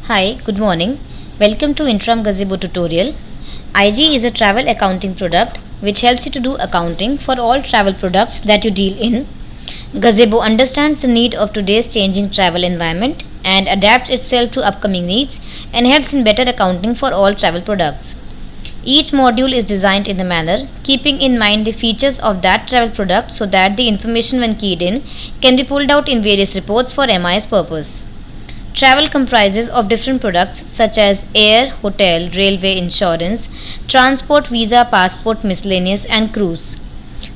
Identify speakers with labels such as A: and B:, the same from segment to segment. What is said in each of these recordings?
A: Hi, good morning. Welcome to Intram Gazebo tutorial. IG is a travel accounting product which helps you to do accounting for all travel products that you deal in. Gazebo understands the need of today's changing travel environment and adapts itself to upcoming needs and helps in better accounting for all travel products. Each module is designed in a manner keeping in mind the features of that travel product so that the information when keyed in can be pulled out in various reports for MIS purpose. Travel comprises of different products such as air, hotel, railway insurance, transport, visa, passport, miscellaneous and cruise.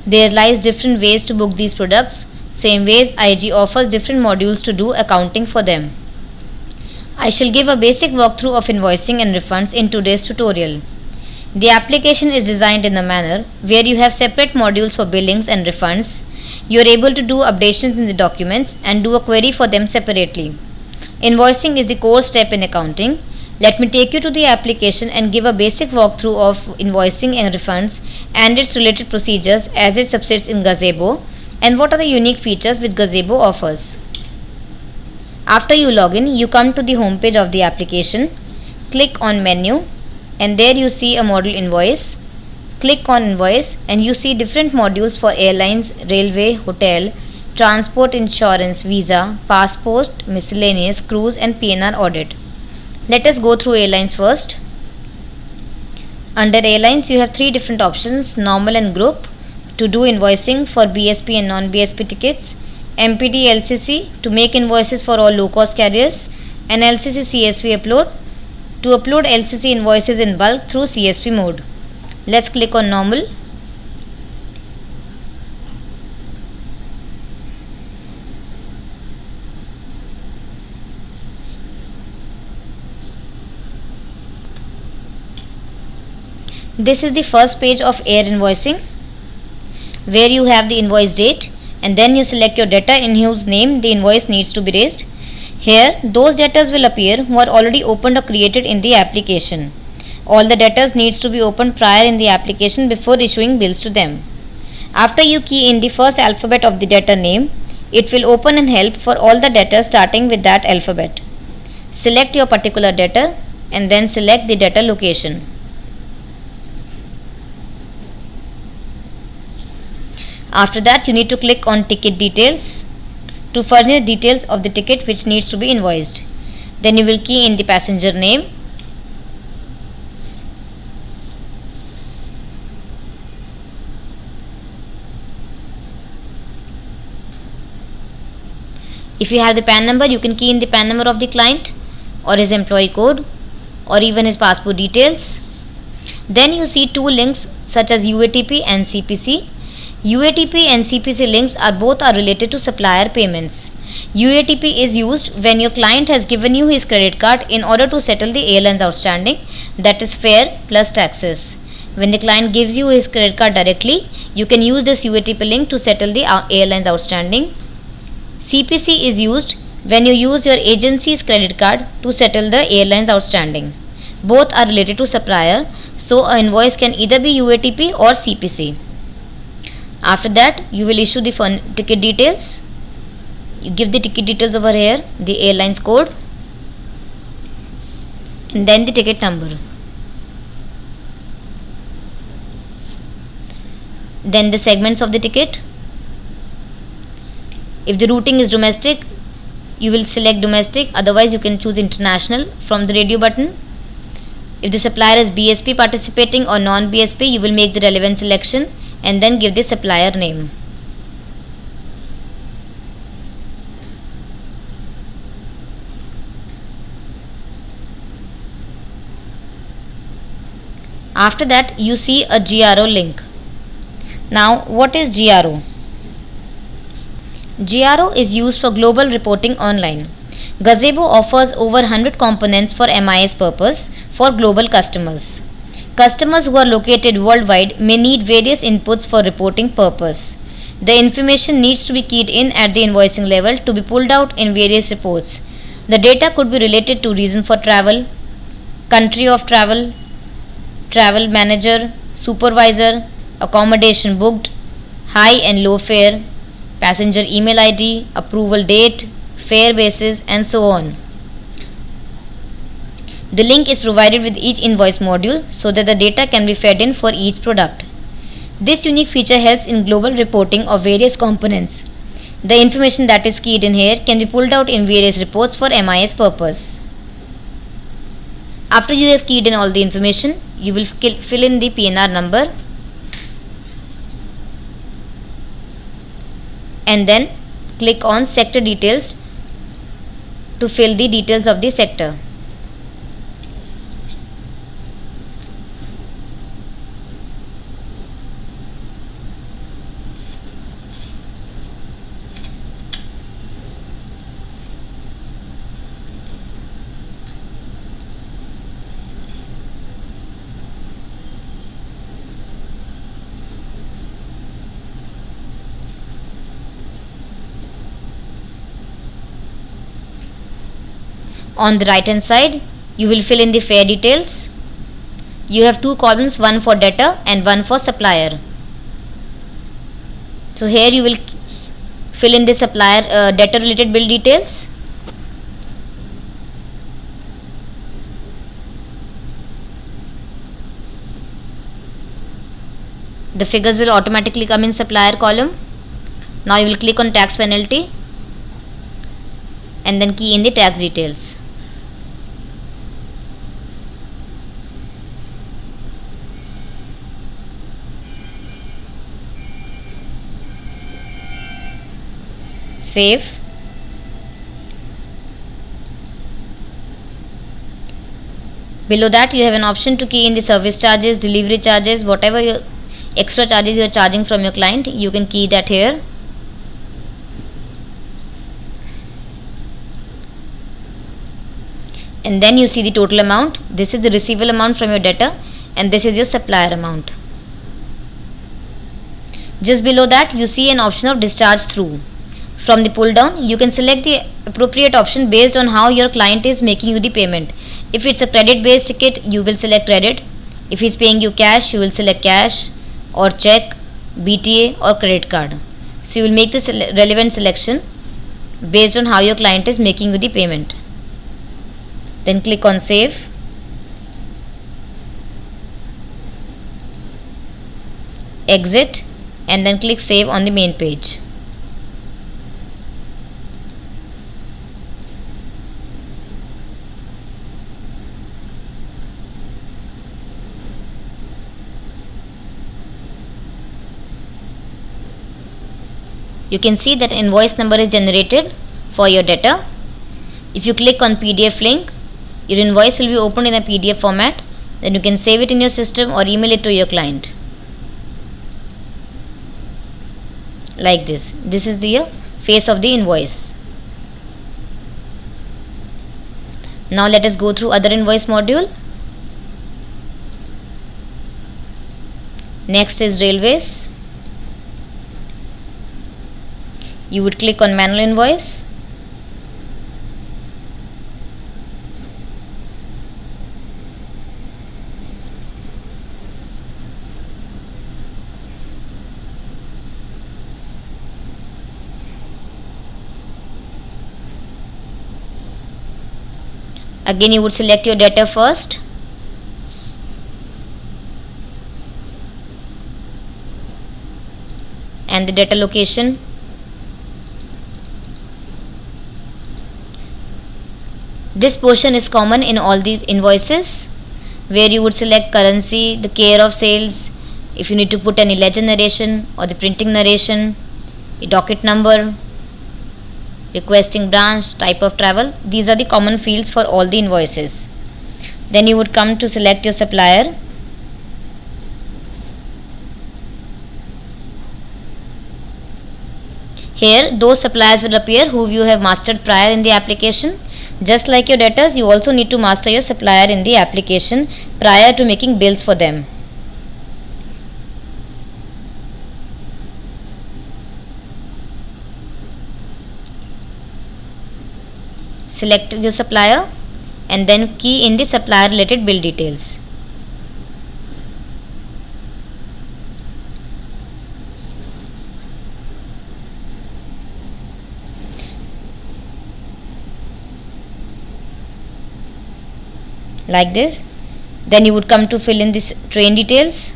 A: There lies different ways to book these products, same ways IG offers different modules to do accounting for them. I shall give a basic walkthrough of invoicing and refunds in today's tutorial. The application is designed in a manner where you have separate modules for billings and refunds. You are able to do updations in the documents and do a query for them separately. Invoicing is the core step in accounting. Let me take you to the application and give a basic walkthrough of invoicing and refunds and its related procedures as it subsets in Gazebo and what are the unique features which Gazebo offers. After you log in, you come to the home page of the application, click on menu and there you see a module invoice. Click on invoice and you see different modules for airlines, railway, hotel, transport, insurance, visa, passport, miscellaneous, cruise and PNR audit. Let us go through airlines first. Under airlines you have three different options, normal and group to do invoicing for BSP and non-BSP tickets, MPT LCC to make invoices for all low cost carriers and LCC CSV upload to upload LCC invoices in bulk through CSV mode. Let's click on normal. This is the first page of air invoicing where you have the invoice date and then you select your debtor in whose name the invoice needs to be raised. Here those debtors will appear who are already opened or created in the application. All the debtors needs to be opened prior in the application before issuing bills to them. After you key in the first alphabet of the debtor name, it will open and help for all the debtors starting with that alphabet. Select your particular debtor and then select the debtor location. After that, you need to click on ticket details to furnish details of the ticket which needs to be invoiced. Then you will key in the passenger name. If you have the PAN number, you can key in the PAN number of the client or his employee code or even his passport details. Then you see two links such as UATP and CPC. UATP and CPC links are related to supplier payments. UATP is used when your client has given you his credit card in order to settle the airline's outstanding, that is fare plus taxes. When the client gives you his credit card directly, you can use this UATP link to settle the airline's outstanding. CPC is used when you use your agency's credit card to settle the airline's outstanding. Both are related to supplier, so an invoice can either be UATP or CPC. After that, you will issue the ticket details. You give the ticket details over here, the airline's code and then the ticket number. Then the segments of the ticket. If the routing is domestic, you will select domestic, otherwise you can choose international from the radio button. If the supplier is BSP participating or non-BSP, you will make the relevant selection and then give the supplier name. After that, you see a GRO link. Now, what is GRO? GRO is used for global reporting online. Gazebo offers over 100 components for MIS purpose for global customers. Customers who are located worldwide may need various inputs for reporting purpose. The information needs to be keyed in at the invoicing level to be pulled out in various reports. The data could be related to reason for travel, country of travel, travel manager, supervisor, accommodation booked, high and low fare, passenger email ID, approval date, fare basis and so on. The link is provided with each invoice module so that the data can be fed in for each product. This unique feature helps in global reporting of various components. The information that is keyed in here can be pulled out in various reports for MIS purpose. After you have keyed in all the information, you will fill in the PNR number and then click on sector details to fill the details of the sector. On the right hand side, you will fill in the fare details. You have two columns, one for debtor and one for supplier. So here you will fill in the supplier debtor related bill details. The figures will automatically come in supplier column. Now you will click on tax penalty and then key in the tax details. Save. Below that you have an option to key in the service charges, delivery charges, whatever your extra charges you are charging from your client, you can key that here. And then you see the total amount. This is the receivable amount from your debtor and this is your supplier amount. Just below that you see an option of discharge through. From the pull down, you can select the appropriate option based on how your client is making you the payment. If it's a credit based ticket, you will select credit. If he's paying you cash, you will select cash or check, BTA or credit card. So you will make the relevant selection based on how your client is making you the payment. Then click on save. Exit and then click save on the main page. You can see that invoice number is generated for your debtor. If you click on PDF link, your invoice will be opened in a PDF format. Then you can save it in your system or email it to your client. Like this. This is the face of the invoice. Now let us go through other invoice module. Next is railways. You would click on manual invoice. Again you would select your debtor first. And the debtor location. This portion is common in all the invoices where you would select currency, the care of sales, if you need to put any ledger narration or the printing narration, a docket number, requesting branch, type of travel. These are the common fields for all the invoices. Then you would come to select your supplier. Here those suppliers will appear who you have mastered prior in the application. Just like your debtors, you also need to master your supplier in the application prior to making bills for them. Select your supplier and then key in the supplier related bill details. like this. Then you would come to fill in this train details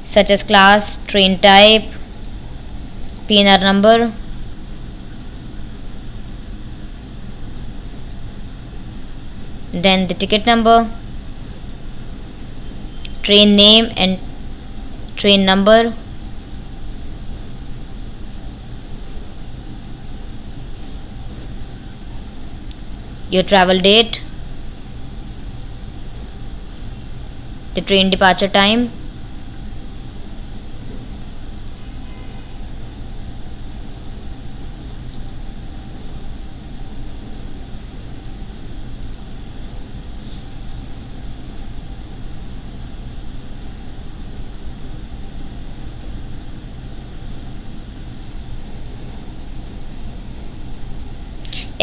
A: such as class, train type, PNR number, then the ticket number, train name and train number, your travel date, the train departure time,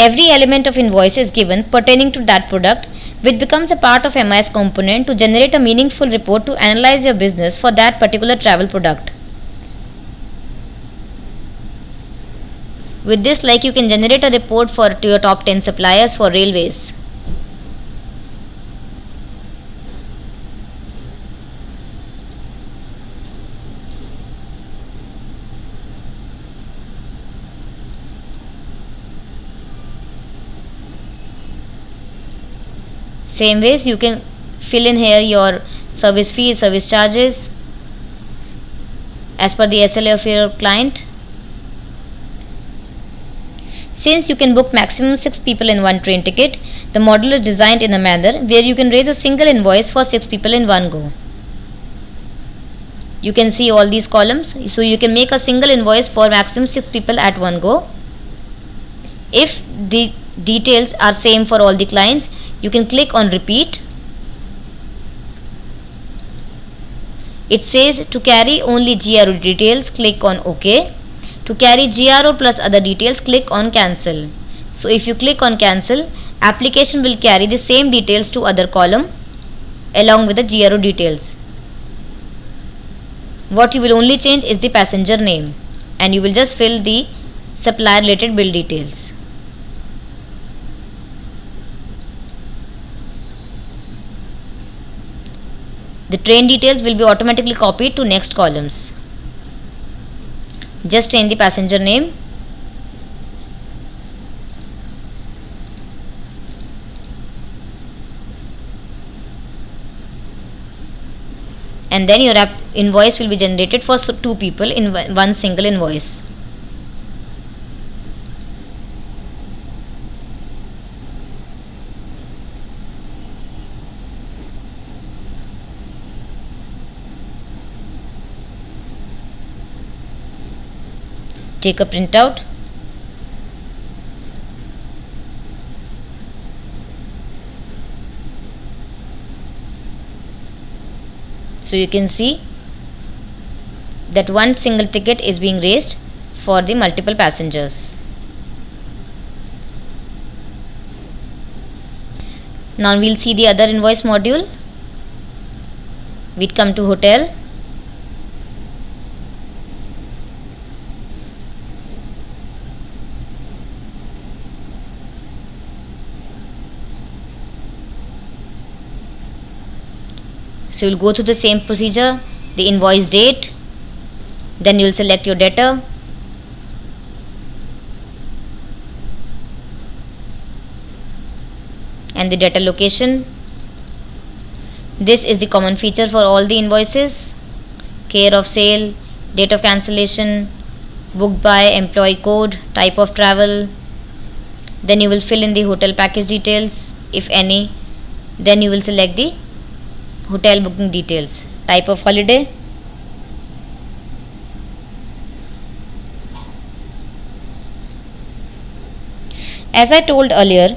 A: every element of invoice is given pertaining to that product, which becomes a part of MIS component to generate a meaningful report to analyze your business for that particular travel product. With this, like, you can generate a report to your top 10 suppliers for railways. Same ways you can fill in here your service fees, service charges as per the SLA of your client. Since you can book maximum 6 people in one train ticket, the module is designed in a manner where you can raise a single invoice for 6 people in one go. You can see all these columns, so you can make a single invoice for maximum 6 people at one go. If the details are same for all the clients, you can click on repeat. It says to carry only GRO details, click on OK. To carry GRO plus other details, click on cancel. So if you click on cancel, application will carry the same details to other column along with the GRO details. What you will only change is the passenger name, and you will just fill the supplier related bill details. The train details will be automatically copied to next columns. Just change the passenger name. And then your invoice will be generated for 2 people in one single invoice. Take a printout. So you can see that one single ticket is being raised for the multiple passengers. Now we'll see the other invoice module. We come to hotel. So you will go through the same procedure, the invoice date, then you will select your debtor, and the debtor location. This is the common feature for all the invoices: care of sale, date of cancellation, booked by, employee code, type of travel. Then you will fill in the hotel package details if any. Then you will select the hotel booking details, type of holiday, as I told earlier,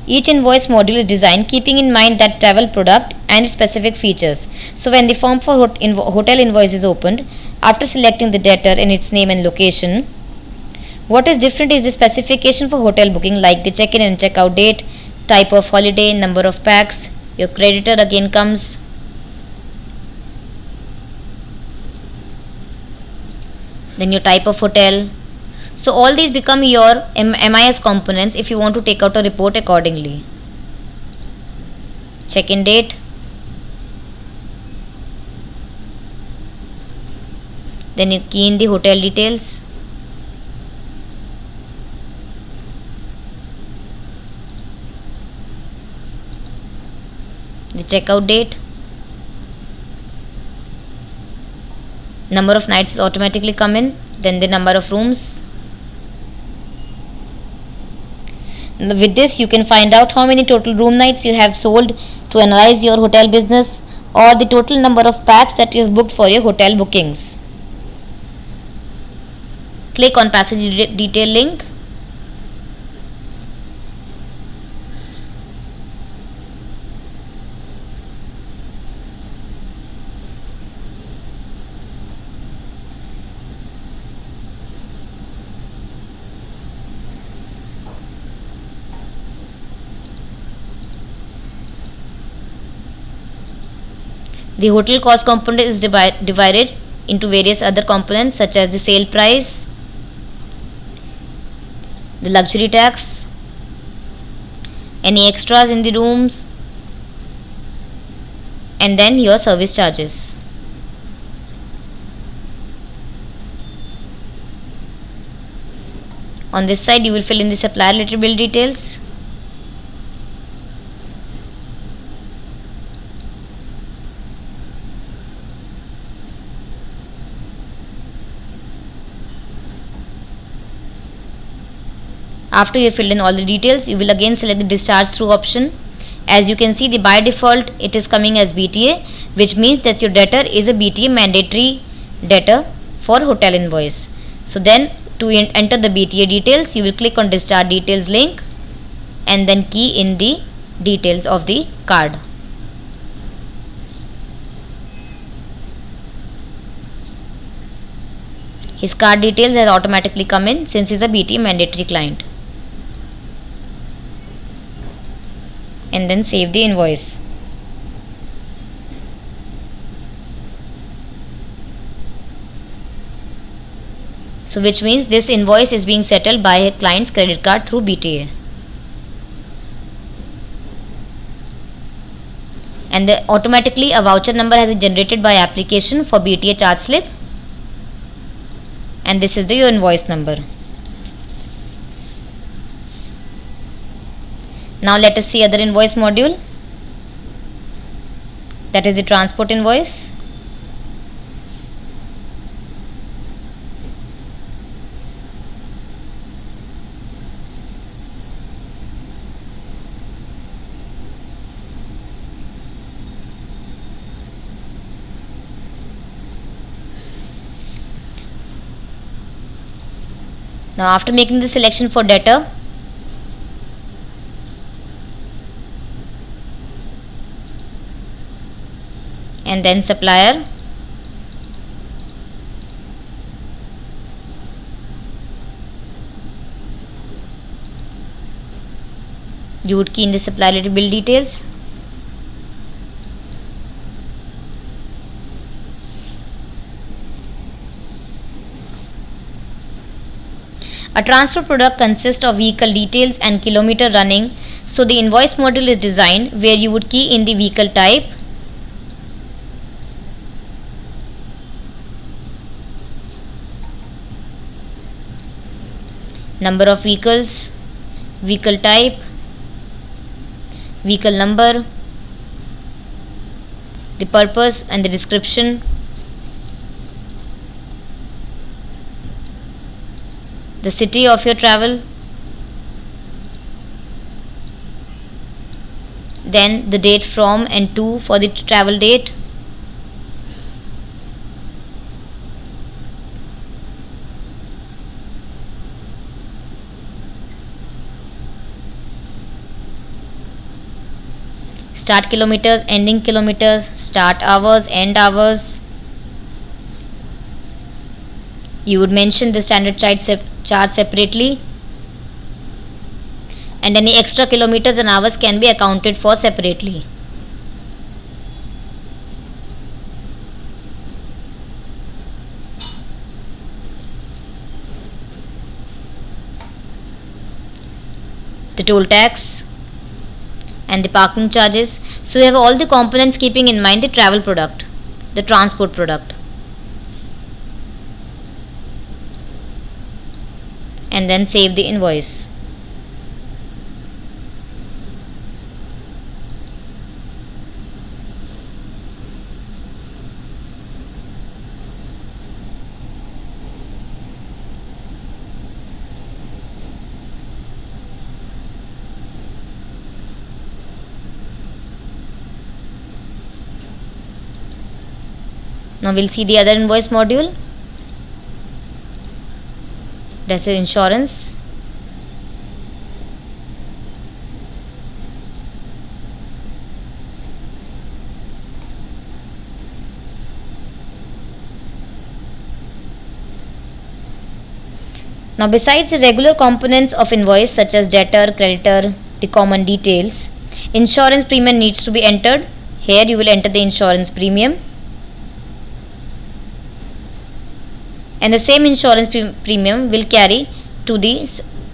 A: each invoice module is designed keeping in mind that travel product and its specific features. So when the form for hotel invoice is opened, after selecting the debtor and its name and location, what is different is the specification for hotel booking, like the check-in and check-out date, type of holiday, number of packs. Your creditor again comes. Then your type of hotel. So all these become your MIS components if you want to take out a report accordingly. Check-in date, then you key in the hotel details, the checkout date, number of nights is automatically come in, then the number of rooms. With this you can find out how many total room nights you have sold to analyze your hotel business, or the total number of packs that you have booked for your hotel bookings. Click on passenger detail link. The hotel cost component is divided into various other components such as the sale price, the luxury tax, any extras in the rooms, and then your service charges. On this side you will fill in the supplier related bill details. After you have filled in all the details, you will again select the discharge through option. As you can see, by default it is coming as BTA, which means that your debtor is a BTA mandatory debtor for hotel invoice. So then to enter the BTA details, you will click on discharge details link and then key in the details of the card. His card details has automatically come in since he is a BTA mandatory client. And then save the invoice. So which means this invoice is being settled by a client's credit card through BTA. And automatically a voucher number has been generated by application for BTA charge slip. And this is the your invoice number. Now let us see other invoice module, that is the transport invoice. Now after making the selection for debtor, and then supplier, you would key in the supplier related bill details. A transfer product consists of vehicle details and kilometer running, so the invoice module is designed where you would key in the vehicle type, number of vehicles, vehicle type, vehicle number, the purpose and the description, the city of your travel, then the date from and to for the travel date, start kilometers, ending kilometers, start hours, end hours. You would mention the standard charge separately, and any extra kilometers and hours can be accounted for separately. the toll tax, and the parking charges. So you have all the components keeping in mind the travel product, the transport product. And then save the invoice. Now we'll see the other invoice module. That's the insurance. Now besides the regular components of invoice such as debtor, creditor, the common details, insurance premium needs to be entered. Here you will enter the insurance premium. And the same insurance premium will carry to the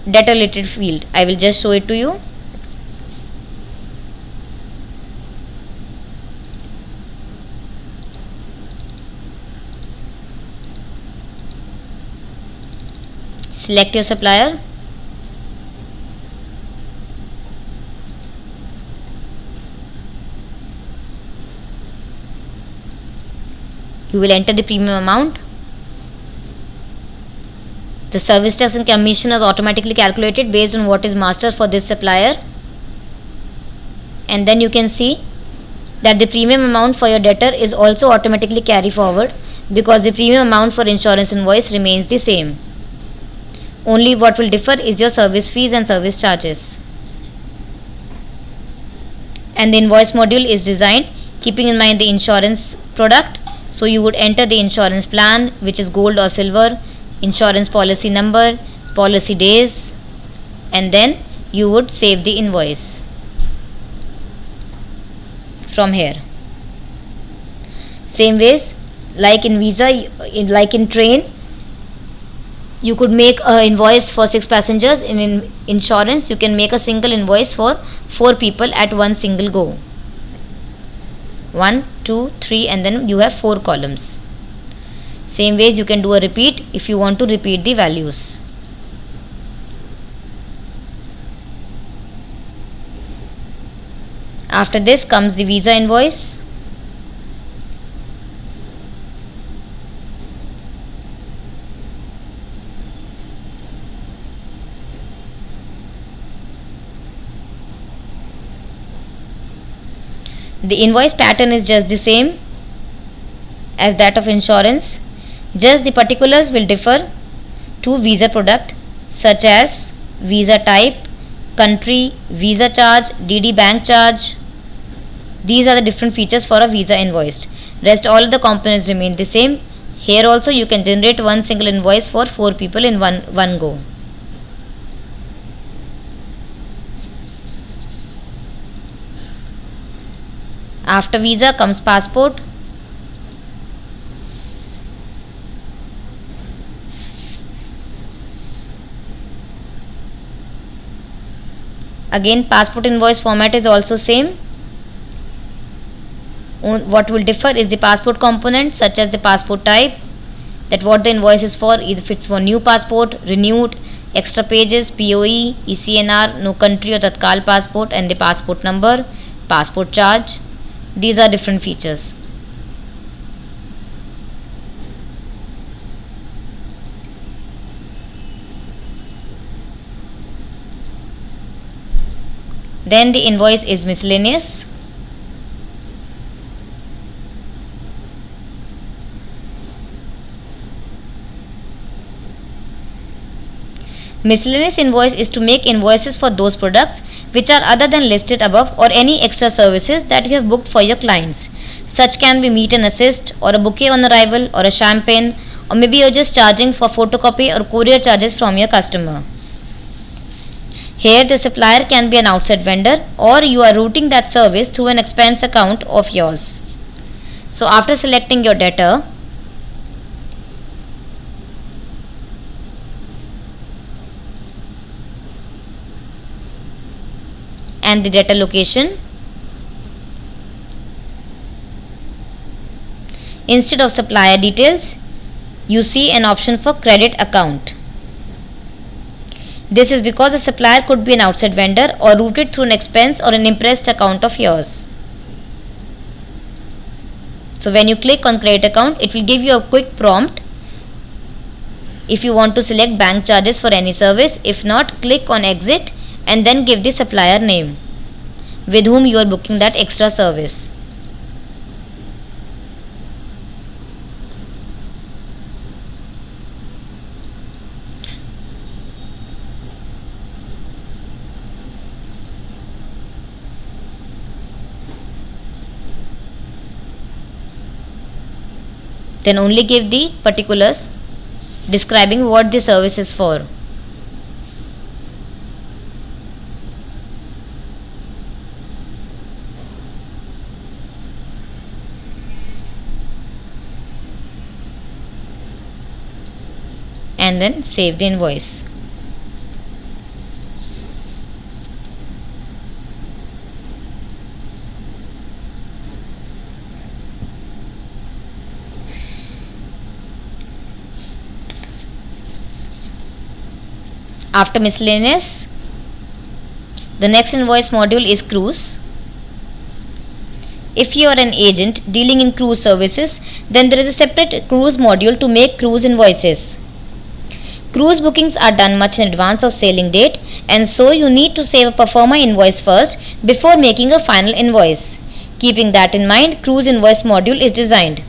A: debtor related field. I will just show it to you. Select your supplier. You will enter the premium amount. The service tax and commission is automatically calculated based on what is master for this supplier. And then you can see that the premium amount for your debtor is also automatically carried forward because the premium amount for insurance invoice remains the same. Only what will differ is your service fees and service charges. And the invoice module is designed keeping in mind the insurance product. So you would enter the insurance plan, which is gold or silver, insurance policy number, policy days, and then you would save the invoice from here. Same ways, like in visa, like in train, you could make an invoice for 6 passengers. In insurance, you can make a single invoice for 4 people at one single go. 1, 2, 3, and then you have 4 columns. Same ways you can do a repeat if you want to repeat the values. After this comes the visa invoice. The invoice pattern is just the same as that of insurance. Just the particulars will differ to visa product, such as visa type, country, visa charge, DD bank charge. These are the different features for a visa invoiced. Rest all the components remain the same. Here also you can generate one single invoice for 4 people in one go. After visa comes passport. Again, passport invoice format is also same. What will differ is the passport component, such as the passport type, that what the invoice is for, if it's for new passport, renewed, extra pages, POE, ECNR, no country or Tatkal passport, and the passport number, passport charge. These are different features. Then the invoice is miscellaneous. Miscellaneous invoice is to make invoices for those products which are other than listed above or any extra services that you have booked for your clients. Such can be meet and assist, or a bouquet on arrival, or a champagne, or maybe you're just charging for photocopy or courier charges from your customer. Here the supplier can be an outside vendor, or you are routing that service through an expense account of yours. So after selecting your debtor, and the debtor location. Instead of supplier details, you see an option for credit account. This is because the supplier could be an outside vendor or routed through an expense or an impressed account of yours. So when you click on credit account, it will give you a quick prompt if you want to select bank charges for any service. If not, click on exit and then give the supplier name with whom you are booking that extra service. Then only give the particulars describing what the service is for. And then save the invoice. After miscellaneous, the next invoice module is cruise. If you are an agent dealing in cruise services, then there is a separate cruise module to make cruise invoices. Cruise bookings are done much in advance of sailing date, and so you need to save a pro forma invoice first before making a final invoice. Keeping that in mind, cruise invoice module is designed.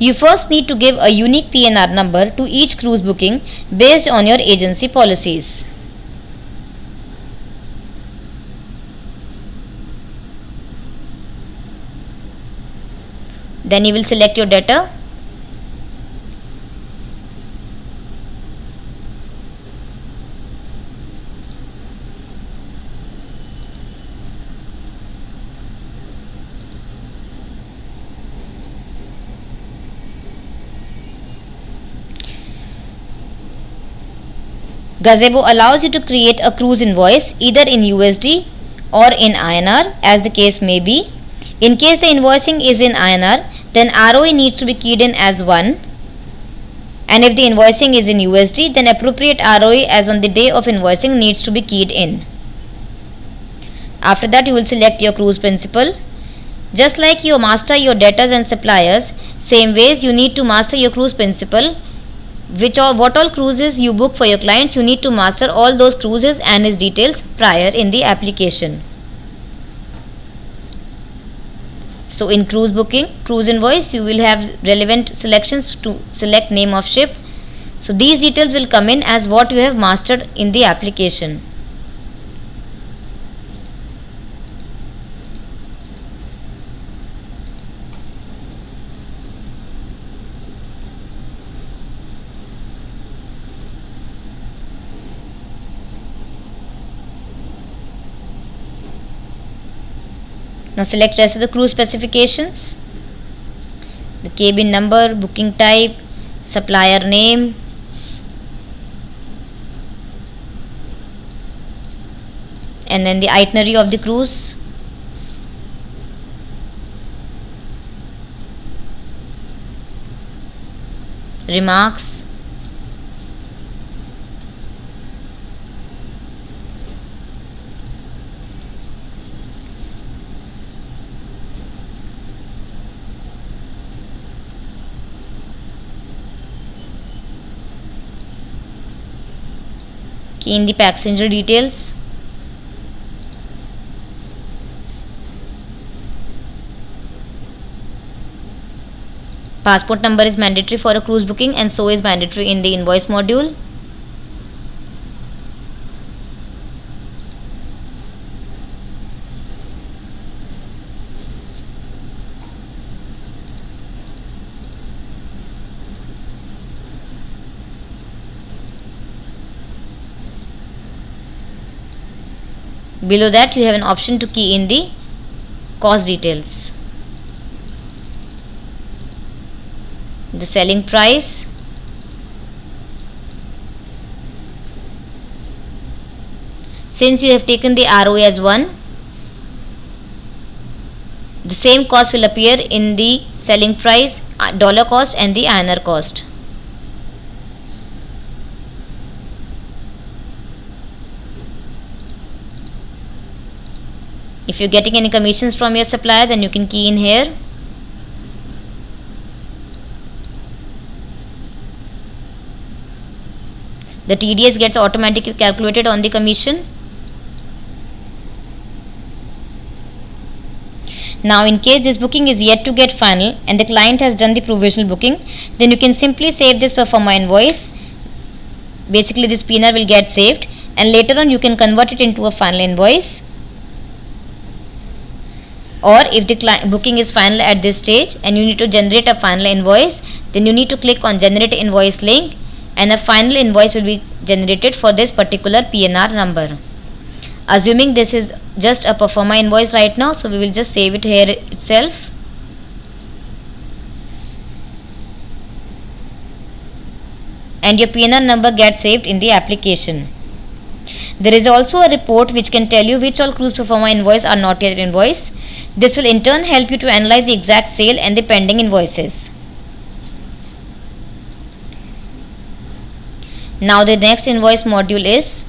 A: You first need to give a unique PNR number to each cruise booking based on your agency policies. Then you will select your debtor. Gazebo allows you to create a cruise invoice either in USD or in INR as the case may be. In case the invoicing is in INR, then ROE needs to be keyed in as 1, and if the invoicing is in USD, then appropriate ROE as on the day of invoicing needs to be keyed in. After that, you will select your cruise principal. Just like you master your debtors and suppliers, same ways you need to master your cruise principal. What all cruises you book for your clients, you need to master all those cruises and its details prior in the application. So in cruise booking, cruise invoice, you will have relevant selections to select name of ship. So these details will come in as what you have mastered in the application. Now select rest of the cruise specifications, the cabin number, booking type, supplier name, and then the itinerary of the cruise. Remarks, key in the passenger details, passport number is mandatory for a cruise booking and so is mandatory in the invoice module. Below that you have an option to key in the cost details, the selling price, since you have taken the ROE as 1, The same cost will appear in the selling price, dollar cost and the INR cost. If you're getting any commissions from your supplier, then you can key in here. The TDS gets automatically calculated on the commission. Now in case this booking is yet to get final and the client has done the provisional booking, then you can simply save this performa invoice. Basically this PNR will get saved and later on you can convert it into a final invoice. Or if the booking is final at this stage and you need to generate a final invoice, then you need to click on generate invoice link and a final invoice will be generated for this particular PNR number. Assuming this is just a performa invoice right now, so we will just save it here itself. And your PNR number gets saved in the application. There is also a report which can tell you which all cruise performa invoice are not yet invoiced. This will in turn help you to analyze the exact sale and the pending invoices. Now the next invoice module is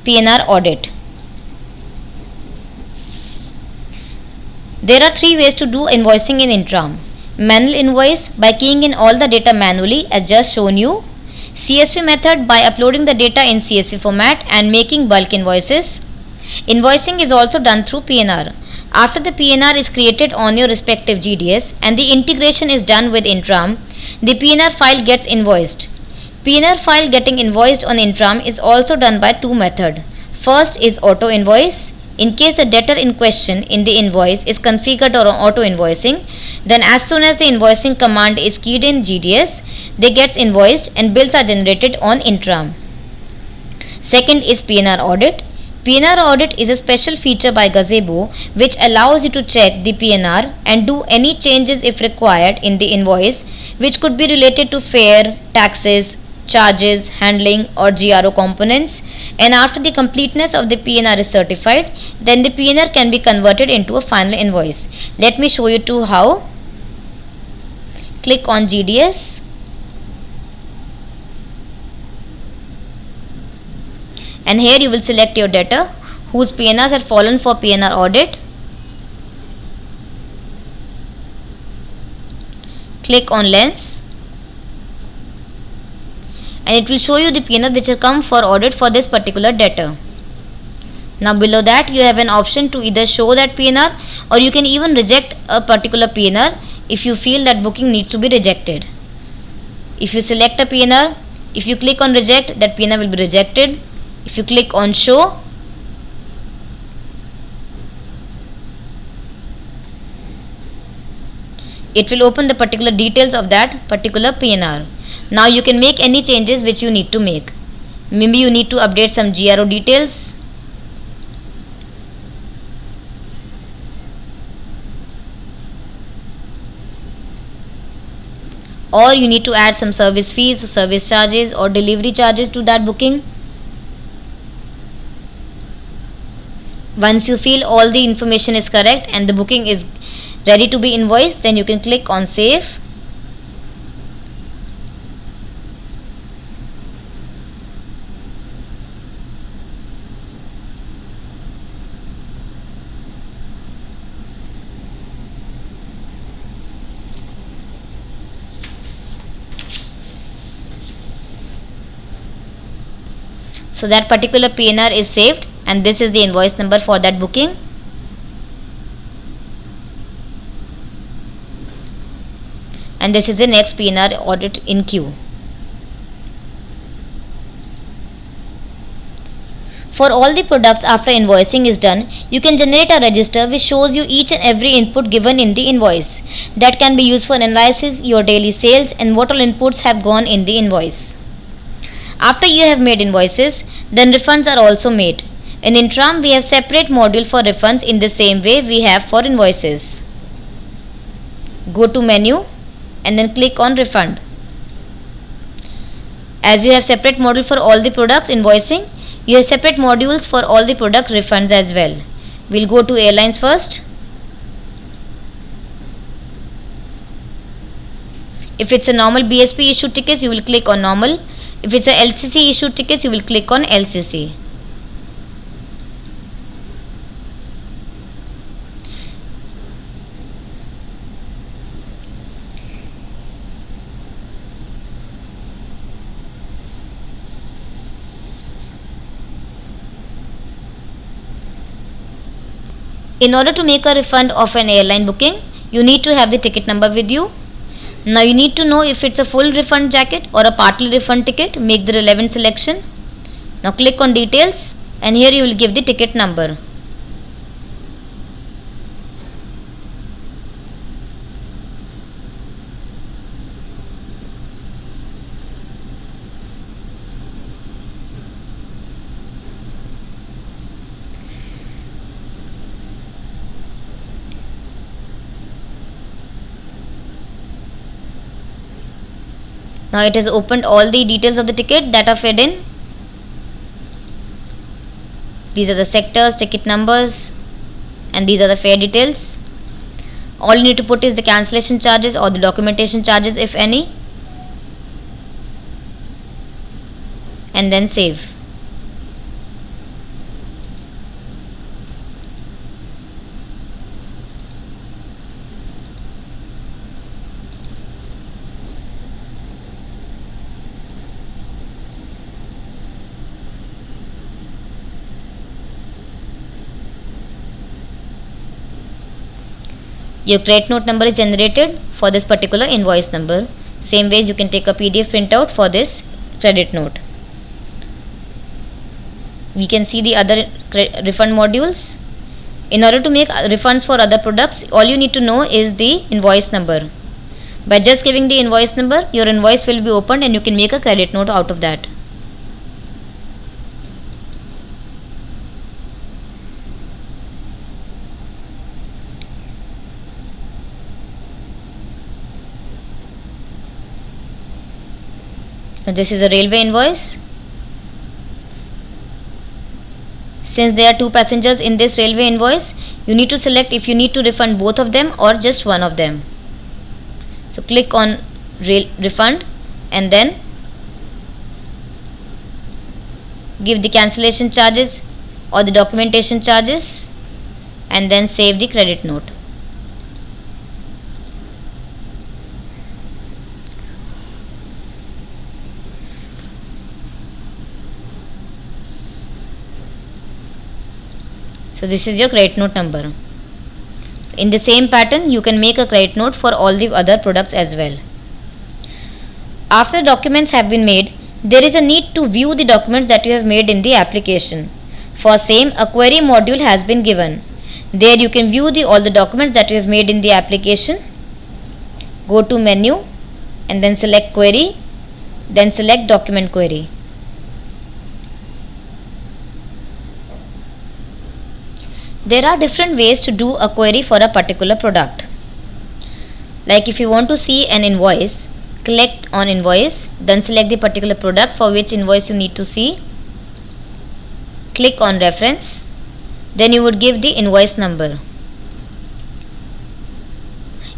A: PNR audit. There are three ways to do invoicing in Intram. Manual invoice by keying in all the data manually as just shown you. CSV method by uploading the data in CSV format and making bulk invoices. Invoicing is also done through PNR. After the PNR is created on your respective GDS and the integration is done with Intram, the PNR file gets invoiced. PNR file getting invoiced on Intram is also done by two methods. First is auto invoice. In case the debtor in question in the invoice is configured on auto invoicing, then as soon as the invoicing command is keyed in GDS, they gets invoiced and bills are generated on Intram. Second is PNR audit. PNR audit is a special feature by Gazebo which allows you to check the PNR and do any changes if required in the invoice, which could be related to fare, taxes, charges, handling or GRO components, and after the completeness of the PNR is certified, then the PNR can be converted into a final invoice. Let me show you to how. Click on GDS and here you will select your debtor whose PNRs have fallen for PNR audit. Click on lens and it will show you the PNR which will come for audit for this particular debtor. Now below that you have an option to either show that PNR or you can even reject a particular PNR if you feel that booking needs to be rejected. If you select a PNR, if you click on reject, that PNR will be rejected. If you click on show, it will open the particular details of that particular PNR. Now you can make any changes which you need to make. Maybe you need to update some GRO details. Or you need to add some service fees, service charges or delivery charges to that booking. Once you feel all the information is correct and the booking is ready to be invoiced, then you can click on save. So that particular PNR is saved and this is the invoice number for that booking. And this is the next PNR audit in queue. For all the products after invoicing is done, you can generate a register which shows you each and every input given in the invoice. That can be used for analysis your daily sales and what all inputs have gone in the invoice. After you have made invoices, then refunds are also made. In Intram, we have separate module for refunds in the same way we have for invoices. Go to menu and then click on refund. As you have separate module for all the products invoicing, you have separate modules for all the product refunds as well. We'll go to airlines first. If it's a normal BSP issued tickets, you will click on normal. If it's a LCC issued tickets, you will click on LCC. In order to make a refund of an airline booking, you need to have the ticket number with you. Now you need to know if it's a full refund jacket or a partly refund ticket. Make the relevant selection. Now click on details, and here you will give the ticket number. Now it has opened all the details of the ticket that are fed in. These are the sectors, ticket numbers, and these are the fare details. All you need to put is the cancellation charges or the documentation charges, if any, and then save. Your credit note number is generated for this particular invoice number. Same ways you can take a PDF printout for this credit note. We can see the other refund modules. In order to make refunds for other products, all you need to know is the invoice number. By just giving the invoice number, your invoice will be opened and you can make a credit note out of that. This is a railway invoice. Since there are 2 passengers in this railway invoice, you need to select if you need to refund both of them or just one of them. So click on refund and then give the cancellation charges or the documentation charges and then save the credit note. So this is your credit note number. So in the same pattern, you can make a credit note for all the other products as well. After documents have been made, there is a need to view the documents that you have made in the application. For same, a query module has been given. There you can view all the documents that you have made in the application. Go to menu and then select query, then select document query. There are different ways to do a query for a particular product. Like if you want to see an invoice, click on invoice, then select the particular product for which invoice you need to see. Click on reference, then you would give the invoice number.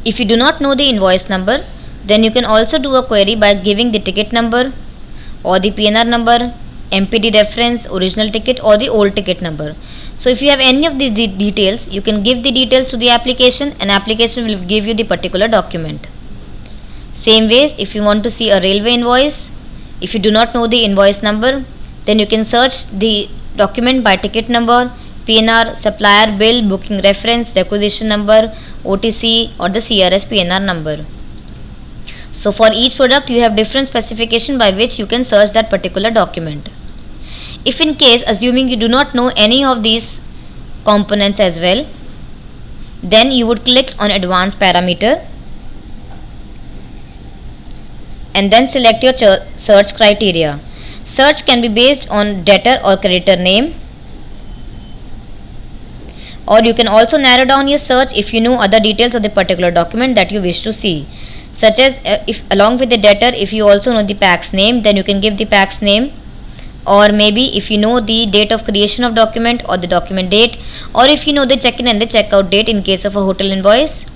A: If you do not know the invoice number, then you can also do a query by giving the ticket number or the PNR number, MPD reference, original ticket or the old ticket number. So if you have any of these details, you can give the details to the application and application will give you the particular document. Same ways, if you want to see a railway invoice, if you do not know the invoice number, then you can search the document by ticket number, PNR, supplier bill, booking reference, requisition number, OTC or the CRS PNR number. So for each product you have different specification by which you can search that particular document. If in case, assuming you do not know any of these components as well, then you would click on advanced parameter and then select your search criteria. Search can be based on debtor or creditor name, or you can also narrow down your search if you know other details of the particular document that you wish to see, such as if along with the debtor, if you also know the PAX name, then you can give the PAX name, or maybe if you know the date of creation of document or the document date, or if you know the check-in and the check-out date in case of a hotel invoice.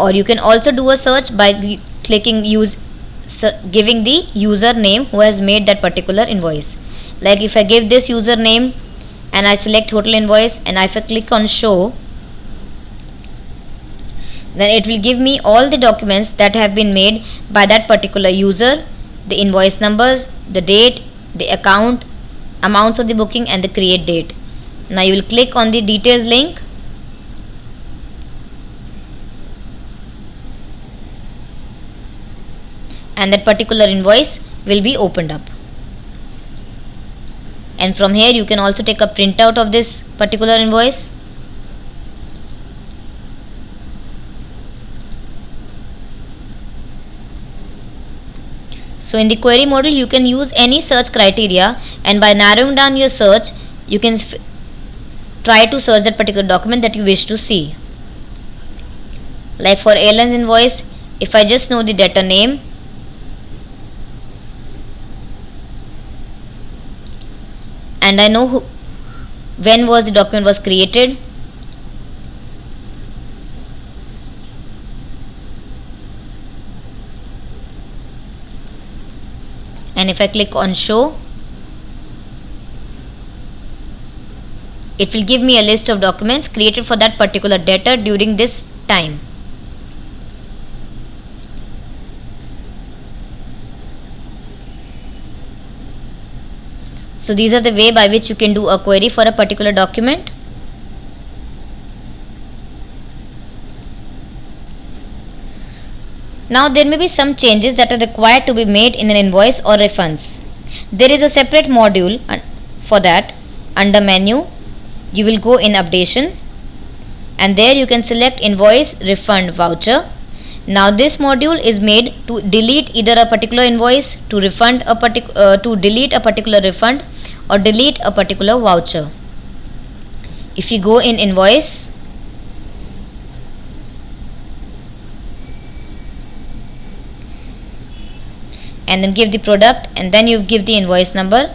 A: Or you can also do a search by clicking giving the username who has made that particular invoice. Like if I give this username and I select total invoice, and if I click on show, then it will give me all the documents that have been made by that particular user, the invoice numbers, the date, the account, amounts of the booking, and the create date. Now you will click on the details link, and that particular invoice will be opened up. And from here you can also take a printout of this particular invoice. So in the query module you can use any search criteria, and by narrowing down your search you can try to search that particular document that you wish to see. Like for airlines invoice, if I just know the debtor name, and I know when was the document was created, and if I click on show, it will give me a list of documents created for that particular debtor during this time. So these are the way by which you can do a query for a particular document. Now there may be some changes that are required to be made in an invoice or refunds. There is a separate module for that. Under menu, you will go in updation, and there you can select invoice, refund, voucher. Now this module is made to delete either a particular invoice, to refund to delete a particular refund, or delete a particular voucher. If you go in invoice, and then give the product, and then you give the invoice number,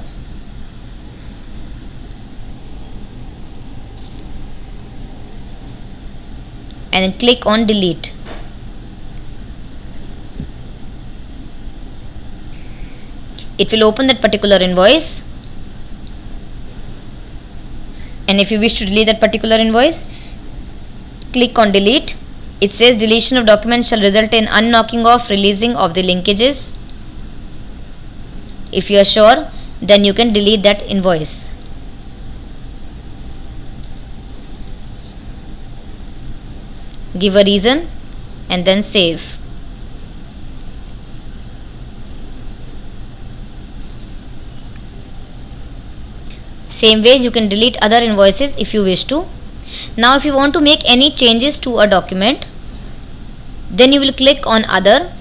A: and then click on delete. It will open that particular invoice, and if you wish to delete that particular invoice, click on delete. It says deletion of document shall result in unknocking off, releasing of the linkages. If you are sure, then you can delete that invoice. Give a reason and then save. Same ways you can delete other invoices if you wish to. Now if you want to make any changes to a document, then you will click on other,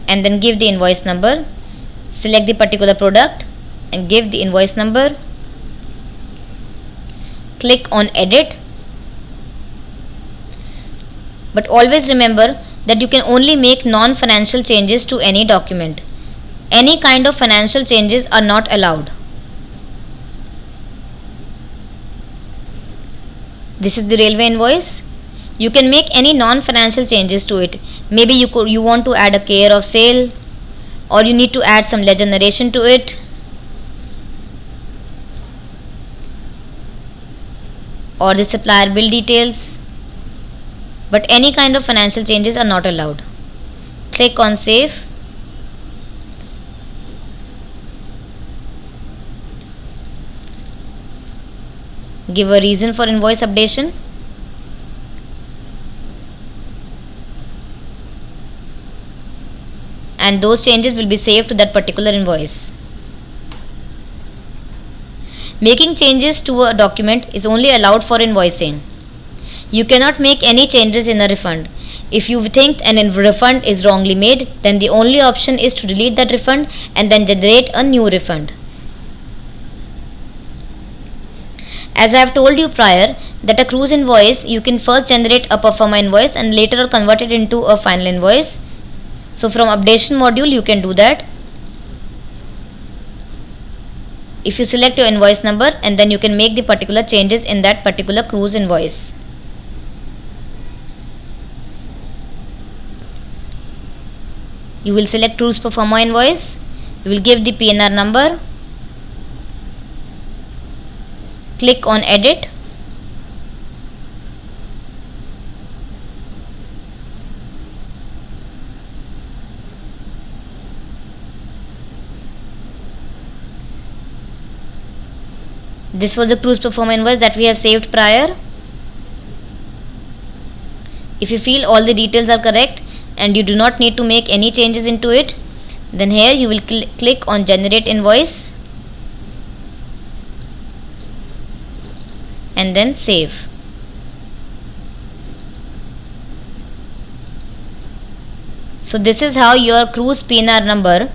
A: and then give the invoice number, select the particular product and give the invoice number, click on edit. But always remember that you can only make non-financial changes to any document. Any kind of financial changes are not allowed. This is the railway invoice. You can make any non-financial changes to it. Maybe you want to add a care of sale, or you need to add some ledger narration to it, or the supplier bill details. But any kind of financial changes are not allowed. Click on save. Give a reason for invoice updation. And those changes will be saved to that particular invoice. Making changes to a document is only allowed for invoicing. You cannot make any changes in a refund. If you think an refund is wrongly made, then the only option is to delete that refund and then generate a new refund. As I have told you prior, that a cruise invoice, you can first generate a performer invoice and later convert it into a final invoice. So from updation module you can do that. if you select your invoice number, and then you can make the particular changes in that particular cruise invoice. You will select cruise performer invoice, you will give the PNR number, click on edit, this was the cruise performer invoice that we have saved prior. If you feel all the details are correct and you do not need to make any changes into it, then here you will click on generate invoice and then save. So this is how your cruise PNR number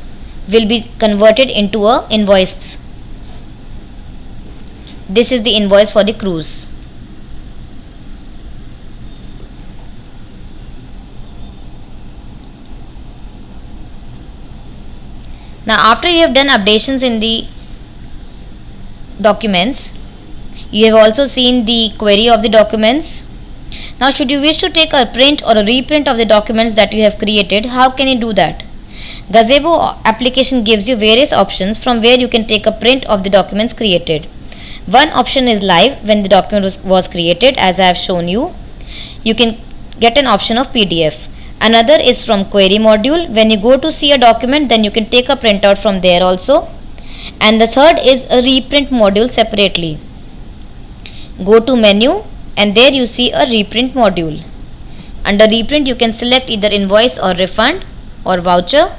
A: will be converted into a invoice. This is the invoice for the cruise. Now after you have done updations in the documents, you have also seen the query of the documents. Now should you wish to take a print or a reprint of the documents that you have created, how can you do that? Gazebo application gives you various options from where you can take a print of the documents created. One option is live, when the document was created, as I have shown you. You can get an option of PDF. Another is from query module. When you go to see a document, then you can take a printout from there also. And the third is a reprint module separately. Go to menu and there you see a reprint module. Under reprint you can select either invoice or refund or voucher.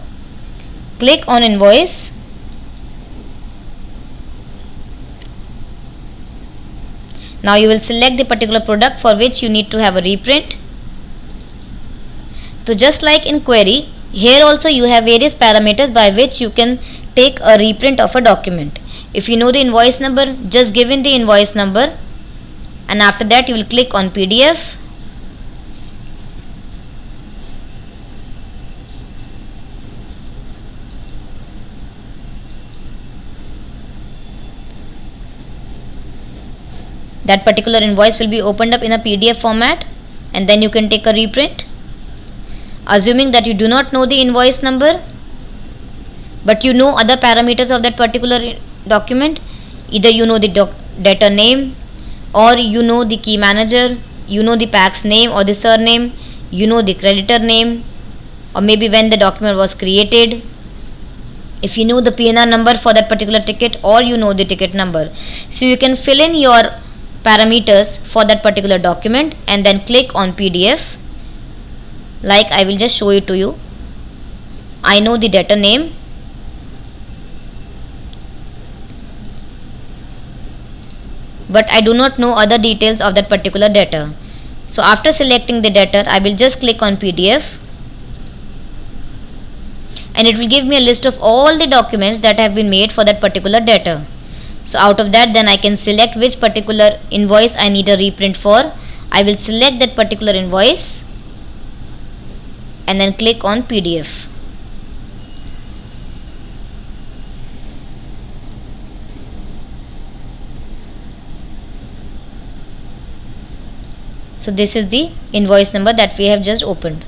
A: Click on invoice. Now you will select the particular product for which you need to have a reprint. So just like in query, here also you have various parameters by which you can take a reprint of a document. If you know the invoice number, just give in the invoice number, and after that you will click on PDF. That particular invoice will be opened up in a PDF format, and then you can take a reprint. Assuming that you do not know the invoice number, but you know other parameters of that particular document, either you know the debtor name, or you know the key manager, you know the PAX name or the surname, you know the creditor name, or maybe when the document was created, if you know the PNR number for that particular ticket, or you know the ticket number. So you can fill in your parameters for that particular document and then click on PDF. Like I will just show it to you. I know the debtor name, but I do not know other details of that particular debtor. So after selecting the debtor, I will just click on PDF, and it will give me a list of all the documents that have been made for that particular debtor. So out of that, then I can select which particular invoice I need a reprint for. I will select that particular invoice and then click on PDF. So this is the invoice number that we have just opened.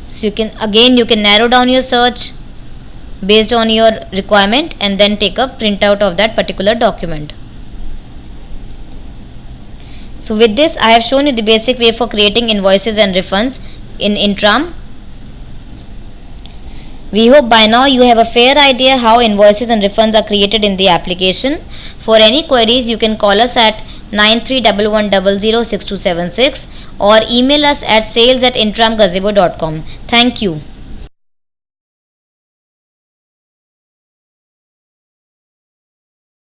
A: So you can narrow down your search based on your requirement and then take a printout of that particular document. So with this, I have shown you the basic way for creating invoices and refunds in Intram. We hope by now you have a fair idea how invoices and refunds are created in the application. For any queries, you can call us at 9311006276 or email us at sales@intramgazebo.com. Thank you.